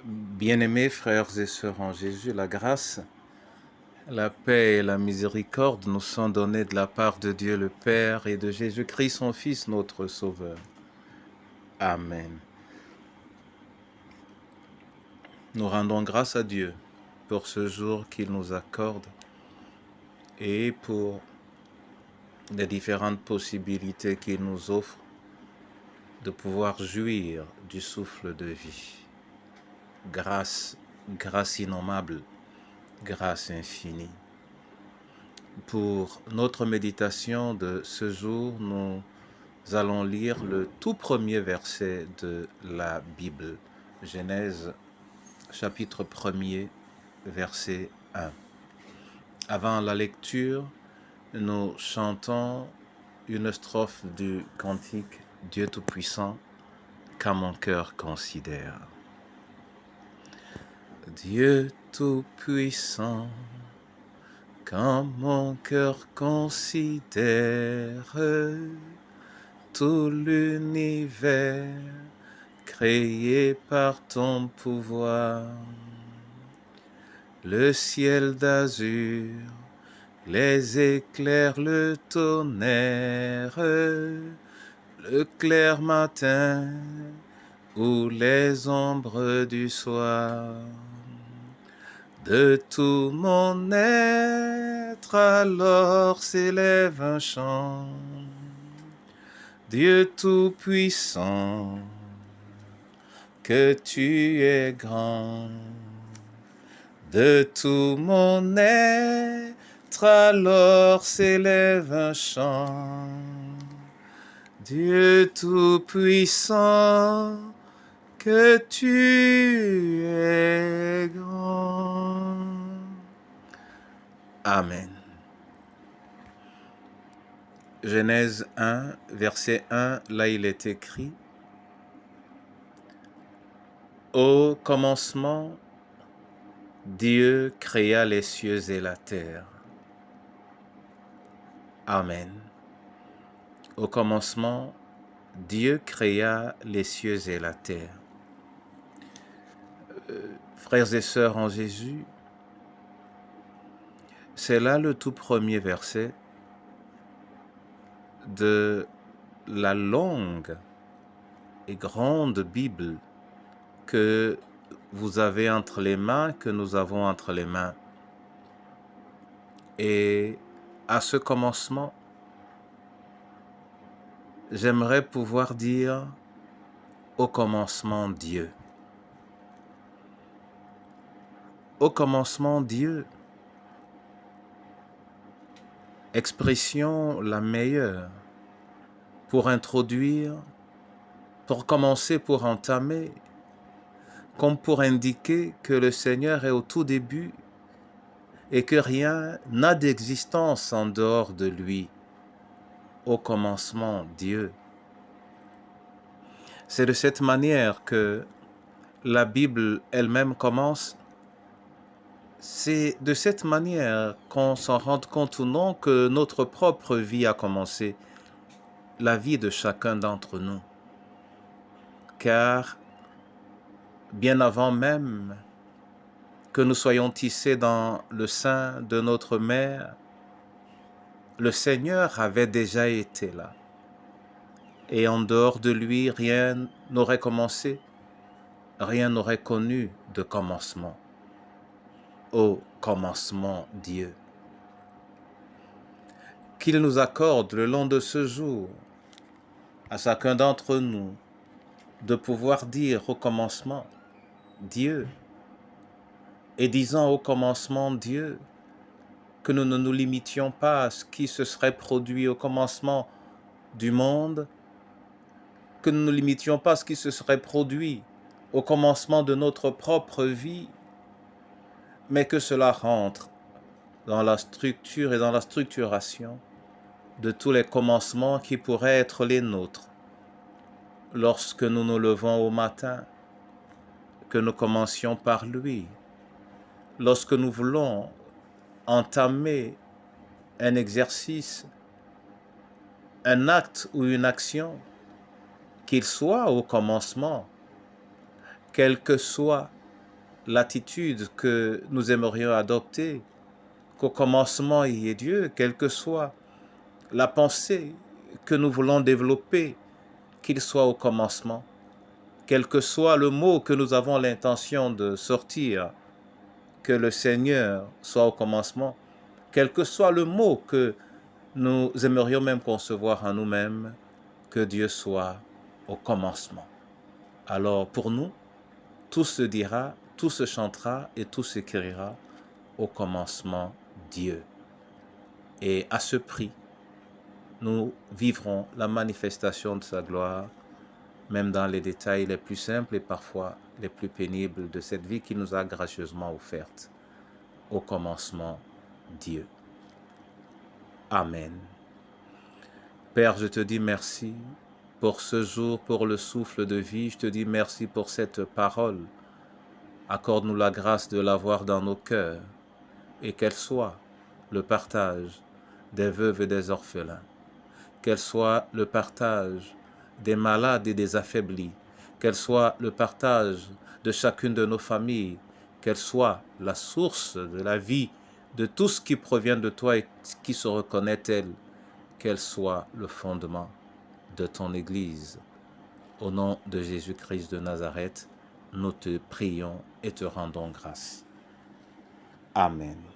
Bien-aimés frères et sœurs en Jésus, la grâce, la paix et la miséricorde nous sont données de la part de Dieu le Père et de Jésus-Christ son Fils, notre Sauveur. Amen. Nous rendons grâce à Dieu pour ce jour qu'il nous accorde et pour les différentes possibilités qu'il nous offre de pouvoir jouir du souffle de vie. Grâce innommable, grâce infinie. Pour notre méditation de ce jour, nous allons lire le tout premier verset de la Bible, Genèse chapitre 1er, verset 1. Avant la lecture, nous chantons une strophe du cantique Dieu Tout-Puissant qu'à mon cœur considère. Dieu Tout-Puissant, quand mon cœur considère tout l'univers créé par ton pouvoir, le ciel d'azur, les éclairs, le tonnerre, le clair matin ou les ombres du soir. De tout mon être alors s'élève un chant. Dieu Tout-Puissant, que tu es grand. De tout mon être alors s'élève un chant. Dieu Tout-Puissant, que tu es grand. Amen. Genèse 1, verset 1, là il est écrit: Au commencement, Dieu créa les cieux et la terre. Amen. Au commencement, Dieu créa les cieux et la terre. Frères et sœurs en Jésus, c'est là le tout premier verset de la longue et grande Bible que vous avez entre les mains, que nous avons entre les mains. Et à ce commencement, j'aimerais pouvoir dire au commencement Dieu. Au commencement Dieu. Expression la meilleure pour introduire, pour commencer, pour entamer, comme pour indiquer que le Seigneur est au tout début et que rien n'a d'existence en dehors de lui. Au commencement, Dieu. C'est de cette manière que la Bible elle-même commence. C'est de cette manière qu'on s'en rend compte ou non que notre propre vie a commencé, la vie de chacun d'entre nous. Car bien avant même que nous soyons tissés dans le sein de notre mère, le Seigneur avait déjà été là. Et en dehors de lui, rien n'aurait commencé, rien n'aurait connu de commencement. Au commencement, Dieu. Qu'il nous accorde le long de ce jour, à chacun d'entre nous, de pouvoir dire au commencement, Dieu. Et disant au commencement, Dieu, que nous ne nous limitions pas à ce qui se serait produit au commencement du monde, que nous ne nous limitions pas à ce qui se serait produit au commencement de notre propre vie, mais que cela rentre dans la structure et dans la structuration de tous les commencements qui pourraient être les nôtres lorsque nous nous levons au matin, que nous commencions par lui, lorsque nous voulons entamer un exercice, un acte ou une action, qu'il soit au commencement, quelle que soit l'attitude que nous aimerions adopter, qu'au commencement il y ait Dieu, quelle que soit la pensée que nous voulons développer, qu'il soit au commencement, quel que soit le mot que nous avons l'intention de sortir, que le Seigneur soit au commencement, quel que soit le mot que nous aimerions même concevoir en nous-mêmes, que Dieu soit au commencement. Alors pour nous, tout se dira, tout se chantera et tout s'écrira au commencement Dieu. Et à ce prix, nous vivrons la manifestation de sa gloire, même dans les détails les plus simples et parfois les plus pénibles de cette vie qu'il nous a gracieusement offerte. Au commencement, Dieu. Amen. Père, je te dis merci pour ce jour, pour le souffle de vie. Je te dis merci pour cette parole. Accorde-nous la grâce de l'avoir dans nos cœurs et qu'elle soit le partage des veuves et des orphelins, qu'elle soit le partage des malades et des affaiblis, qu'elle soit le partage de chacune de nos familles, qu'elle soit la source de la vie de tout ce qui provient de toi et qui se reconnaît telle, qu'elle soit le fondement de ton Église. Au nom de Jésus-Christ de Nazareth, nous te prions et te rendons grâce. Amen.